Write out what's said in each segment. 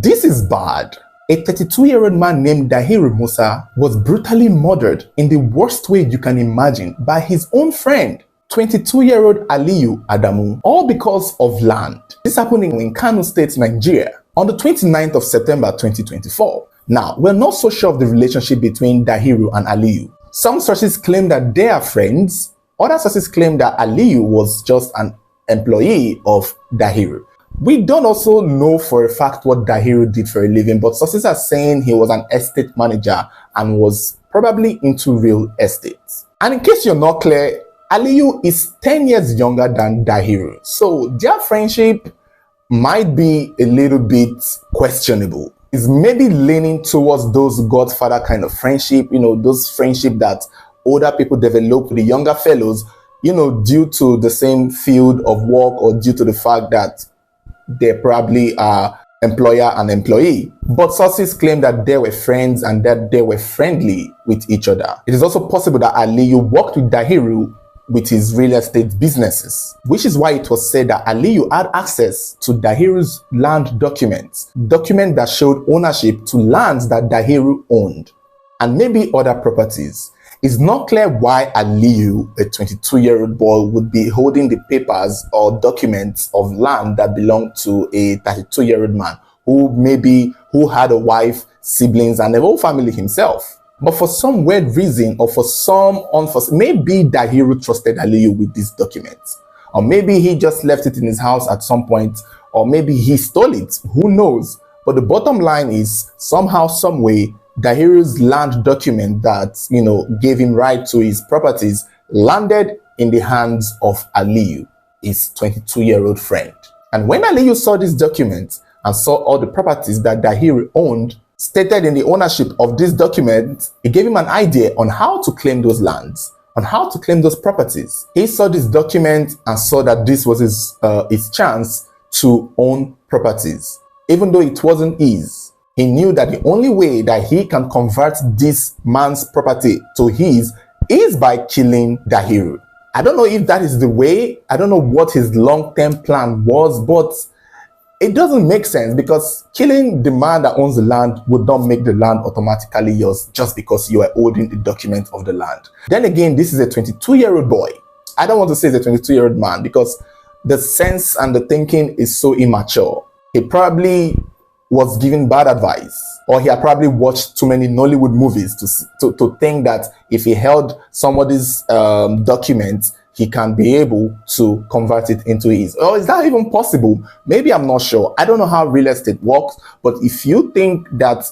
This is bad. A 32-year-old man named Dahiru Musa was brutally murdered in the worst way you can imagine by his own friend, 22-year-old Aliyu Adamu, all because of land. This happened in Kano State, Nigeria, on the 29th of September 2024. Now, we're not so sure of the relationship between Dahiru and Aliyu. Some sources claim that they are friends. Other sources claim that Aliyu was just an employee of Dahiru. We don't also know for a fact what Dahiru did for a living, but sources are saying he was an estate manager and was probably into real estate. And in case you're not clear, Aliyu is 10 years younger than Dahiru, so their friendship might be a little bit questionable. It's maybe leaning towards those godfather kind of friendship, those friendship that older people develop with the younger fellows, due to the same field of work or due to the fact that they probably are employer and employee. But sources claim that they were friends and that they were friendly with each other. It is also possible that Aliyu worked with Dahiru with his real estate businesses, which is why it was said that Aliyu had access to Dahiru's land documents that showed ownership to lands that Dahiru owned and maybe other properties. It's not clear why Aliyu, a 22-year-old boy, would be holding the papers or documents of land that belonged to a 32-year-old man who had a wife, siblings, and a whole family himself. But for some weird reason, or for some unforeseen, maybe Dahiru trusted Aliyu with these documents. Or maybe he just left it in his house at some point, or maybe he stole it, who knows? But the bottom line is, somehow, some way, Dahiru's land document that, gave him right to his properties landed in the hands of Aliyu, his 22-year-old friend. And when Aliyu saw this document and saw all the properties that Dahiru owned stated in the ownership of this document, it gave him an idea on how to claim those lands, on how to claim those properties. He saw this document and saw that this was his chance to own properties. Even though it wasn't his, he knew that the only way that he can convert this man's property to his is by killing Dahiru. I don't know if that is the way. I don't know what his long-term plan was, but it doesn't make sense, because killing the man that owns the land would not make the land automatically yours just because you are holding the document of the land. Then again, this is a 22-year-old boy. I don't want to say it's a 22-year-old man because the sense and the thinking is so immature. He probably was given bad advice, or he had probably watched too many Nollywood movies to think that if he held somebody's documents, he can be able to convert it into his. Or is that even possible? Maybe, I'm not sure. I don't know how real estate works, but if you think that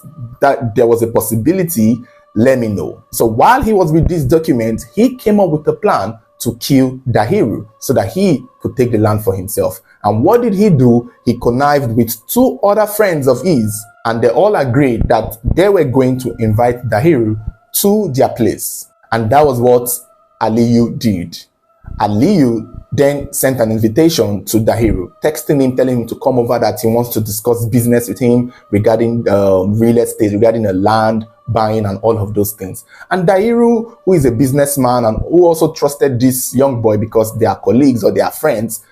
there was a possibility, let me know. So while he was with this document, he came up with a plan to kill Dahiru so that he could take the land for himself. And what did he do? He connived with two other friends of his, and they all agreed that they were going to invite Dahiru to their place. And that was what Aliyu did. Aliyu then sent an invitation to Dahiru, texting him, telling him to come over, that he wants to discuss business with him regarding real estate, regarding the land buying and all of those things. And Dahiru, who is a businessman and who also trusted this young boy because they are colleagues or they are friends,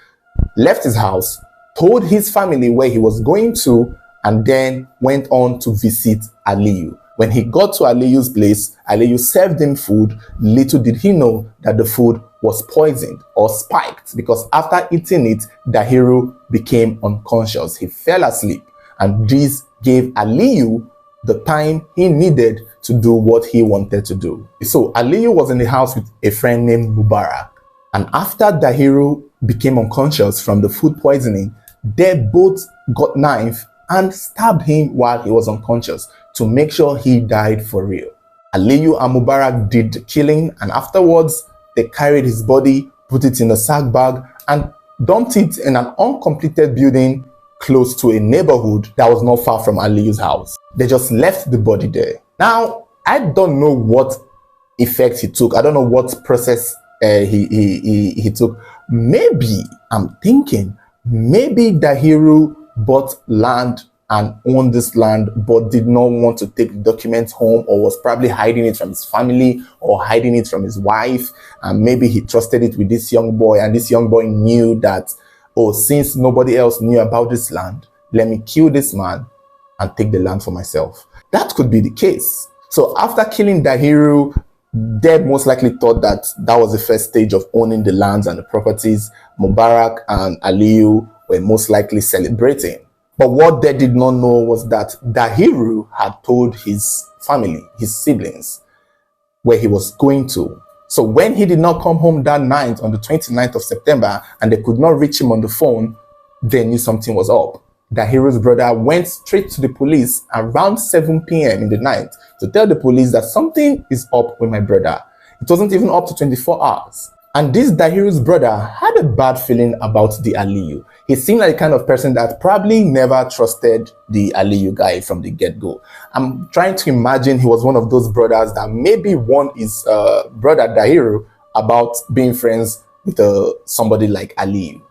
left his house, told his family where he was going to, and then went on to visit Aliyu. When he got to Aliyu's place, Aliyu served him food. Little did he know that the food was poisoned or spiked, because after eating it, Dahiru became unconscious. He fell asleep, and this gave Aliyu the time he needed to do what he wanted to do. So Aliyu was in the house with a friend named Mubarak, and after Dahiru became unconscious from the food poisoning, they both got knife and stabbed him while he was unconscious to make sure he died for real. Aliyu and Mubarak did the killing, and afterwards they carried his body, put it in a sack bag, and dumped it in an uncompleted building close to a neighborhood that was not far from Aliyu's house. They just left the body there. Now, I don't know what effect he took. I don't know what process he took. Maybe, I'm thinking, maybe Dahiru bought land and owned this land but did not want to take the documents home, or was probably hiding it from his family or hiding it from his wife, and maybe he trusted it with this young boy, and this young boy knew that, oh, since nobody else knew about this land, let me kill this man and take the land for myself. That could be the case. So after killing Dahiru, Deb most likely thought that that was the first stage of owning the lands and the properties. Mubarak and Aliyu were most likely celebrating. But what they did not know was that Dahiru had told his family, his siblings, where he was going to. So when he did not come home that night on the 29th of September and they could not reach him on the phone, they knew something was up. Dahiru's brother went straight to the police around 7 p.m. in the night to tell the police that something is up with my brother. It wasn't even up to 24 hours. And this Dahiru's brother had a bad feeling about the Aliyu. He seemed like the kind of person that probably never trusted the Aliyu guy from the get-go. I'm trying to imagine he was one of those brothers that maybe warned his brother Dahiru about being friends with somebody like Aliyu.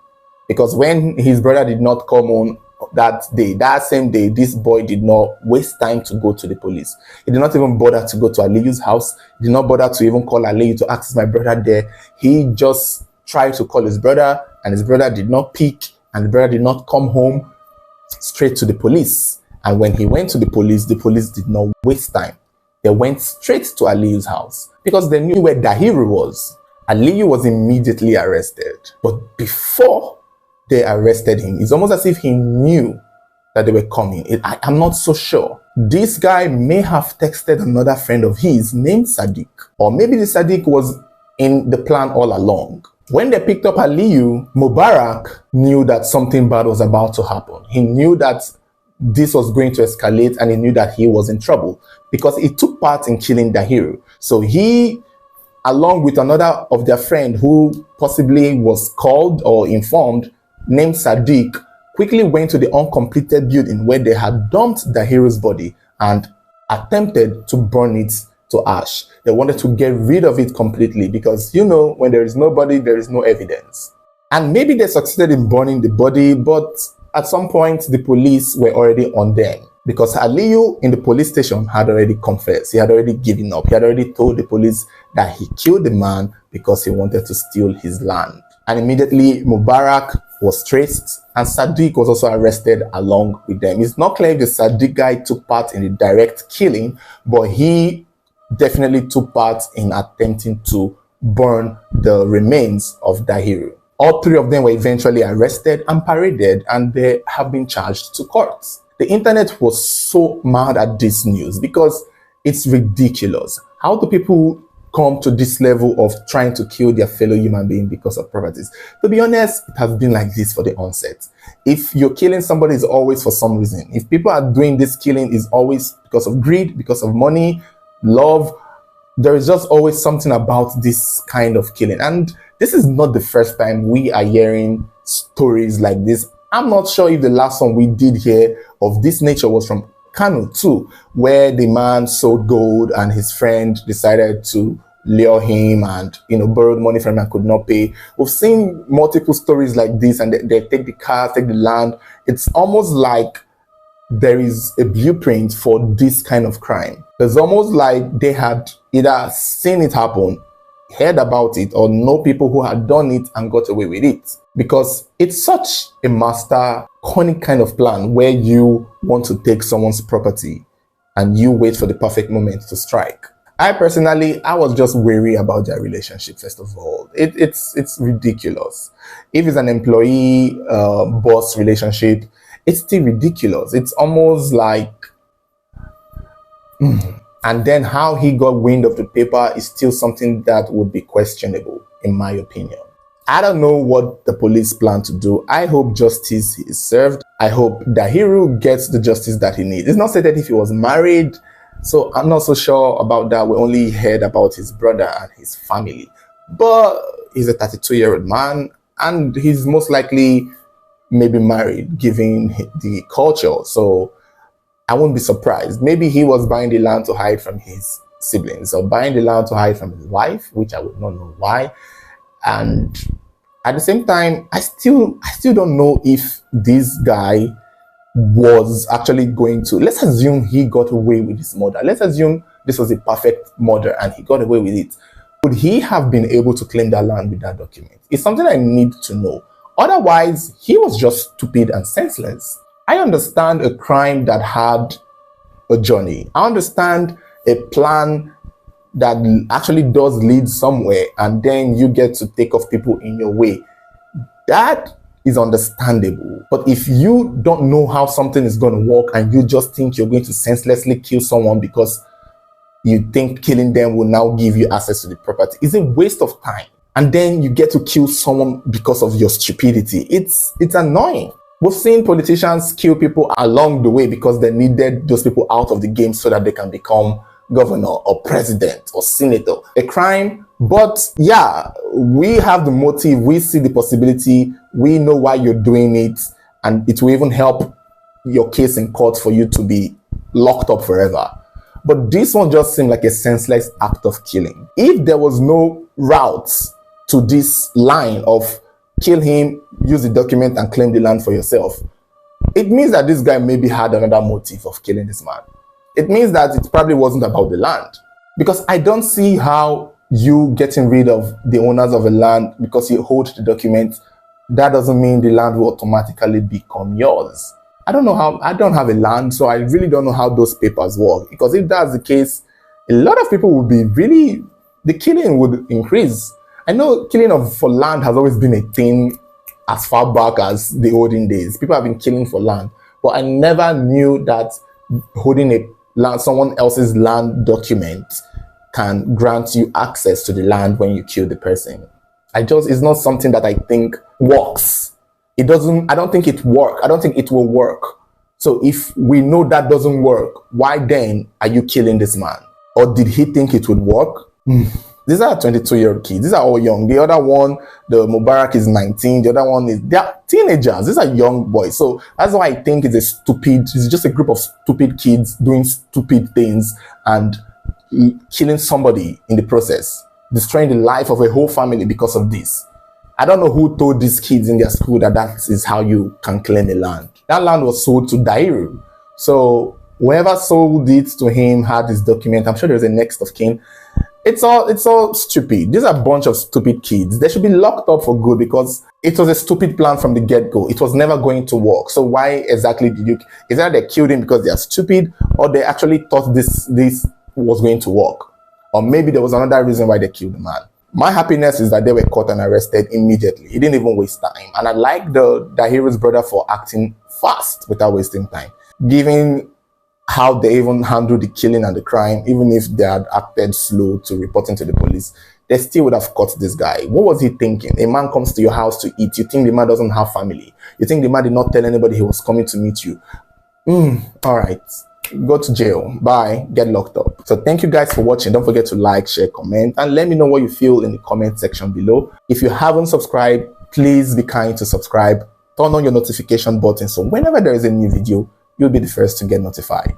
Because when his brother did not come on that day, that same day, this boy did not waste time to go to the police. He did not even bother to go to Aliyu's house. He did not bother to even call Aliyu to ask, is my brother there? He just tried to call his brother and his brother did not pick and the brother did not come home. Straight to the police. And when he went to the police did not waste time. They went straight to Aliyu's house because they knew where Dahiru was. Aliyu was immediately arrested. But before they arrested him, it's almost as if he knew that they were coming. I'm not so sure. This guy may have texted another friend of his named Sadiq. Or maybe the Sadiq was in the plan all along. When they picked up Aliyu, Mubarak knew that something bad was about to happen. He knew that this was going to escalate and he knew that he was in trouble because he took part in killing Dahiru. So he, along with another of their friend who possibly was called or informed, named Sadiq, quickly went to the uncompleted building where they had dumped Dahiru's body and attempted to burn it to ash. They wanted to get rid of it completely because, you know, when there is no body, there is no evidence. And maybe they succeeded in burning the body, but at some point the police were already on them because Aliyu in the police station had already confessed. He had already given up. He had already told the police that he killed the man because he wanted to steal his land. And immediately Mubarak was traced and Sadiq was also arrested along with them. It's not clear if the Sadiq guy took part in the direct killing, but he definitely took part in attempting to burn the remains of Dahiru. All three of them were eventually arrested and paraded, and they have been charged to court. The internet was so mad at this news because it's ridiculous. How do people come to this level of trying to kill their fellow human being because of properties? To be honest, it has been like this for the onset. If you're killing somebody, it's always for some reason. If people are doing this killing, it's always because of greed, because of money, love. There is just always something about this kind of killing. And this is not the first time we are hearing stories like this. I'm not sure if the last one we did hear of this nature was from Kano too, where the man sold gold and his friend decided to lure him and, borrowed money from him and could not pay. We've seen multiple stories like this, and they take the car, take the land. It's almost like there is a blueprint for this kind of crime. It's almost like they had either seen it happen, heard about it, or know people who had done it and got away with it. Because it's such a master cunning kind of plan where you want to take someone's property and you wait for the perfect moment to strike. I was just wary about their relationship, first of all. It's ridiculous. If it's an employee boss relationship, it's still ridiculous. It's almost like and then how he got wind of the paper is still something that would be questionable, in my opinion. I don't know what the police plan to do. I hope justice is served. I hope Dahiru gets the justice that he needs. It's not stated if he was married, so I'm not so sure about that. We only heard about his brother and his family. But he's a 32-year-old man, and he's most likely maybe married, given the culture. So I wouldn't be surprised. Maybe he was buying the land to hide from his siblings, or buying the land to hide from his wife, which I would not know why. And at the same time, I still don't know if this guy was actually going to, let's assume he got away with his murder. Let's assume this was a perfect murder and he got away with it. Would he have been able to claim that land with that document? It's something I need to know. Otherwise, he was just stupid and senseless. I understand a crime that had a journey. I understand a plan that actually does lead somewhere, and then you get to take off people in your way. That is understandable. But if you don't know how something is going to work and you just think you're going to senselessly kill someone because you think killing them will now give you access to the property, it's a waste of time. And then you get to kill someone because of your stupidity. It's annoying. We've seen politicians kill people along the way because they needed those people out of the game so that they can become governor or president or senator. A crime, but yeah, we have the motive, we see the possibility, we know why you're doing it, and it will even help your case in court for you to be locked up forever. But this one just seemed like a senseless act of killing. If there was no route to this line of kill him, use the document, and claim the land for yourself, it means that this guy maybe had another motive of killing this man. It means that it probably wasn't about the land. Because I don't see how you getting rid of the owners of a land because you hold the document, that doesn't mean the land will automatically become yours. I don't know how, I don't have a land, so I really don't know how those papers work. Because if that's the case, a lot of people would be really, the killing would increase. I know killing for land has always been a thing as far back as the olden days. People have been killing for land. But I never knew that holding someone else's land document can grant you access to the land when you kill the person. It's not something that I think works. I don't think it works. I don't think it will work. So if we know that doesn't work, why then are you killing this man? Or did he think it would work? These are 22-year-old kids. These are all young. The other one, the Mubarak, is 19. The other one they're teenagers. These are young boys. So that's why I think it's just a group of stupid kids doing stupid things and killing somebody in the process, destroying the life of a whole family because of this. I don't know who told these kids in their school that is how you can claim a land. That land was sold to Dairu. So whoever sold it to him had this document. I'm sure there's a next of kin. It's all stupid. These are a bunch of stupid kids. They should be locked up for good because it was a stupid plan from the get-go. It was never going to work. So why exactly is that they killed him because they are stupid, or they actually thought this was going to work? Or maybe there was another reason why they killed the man. My happiness is that they were caught and arrested immediately. He didn't even waste time. And I like Dahiru's brother for acting fast without wasting time. Given how they even handled the killing and the crime, even if they had acted slow to reporting to the police, they still would have caught this guy. What was he thinking? A man comes to your house to eat. You think the man doesn't have family. You think the man did not tell anybody he was coming to meet you. All right. Go to jail. Bye. Get locked up. So thank you guys for watching. Don't forget to like, share, comment, and let me know what you feel in the comment section below. If you haven't subscribed, please be kind to subscribe. Turn on your notification button so whenever there is a new video, you'll be the first to get notified.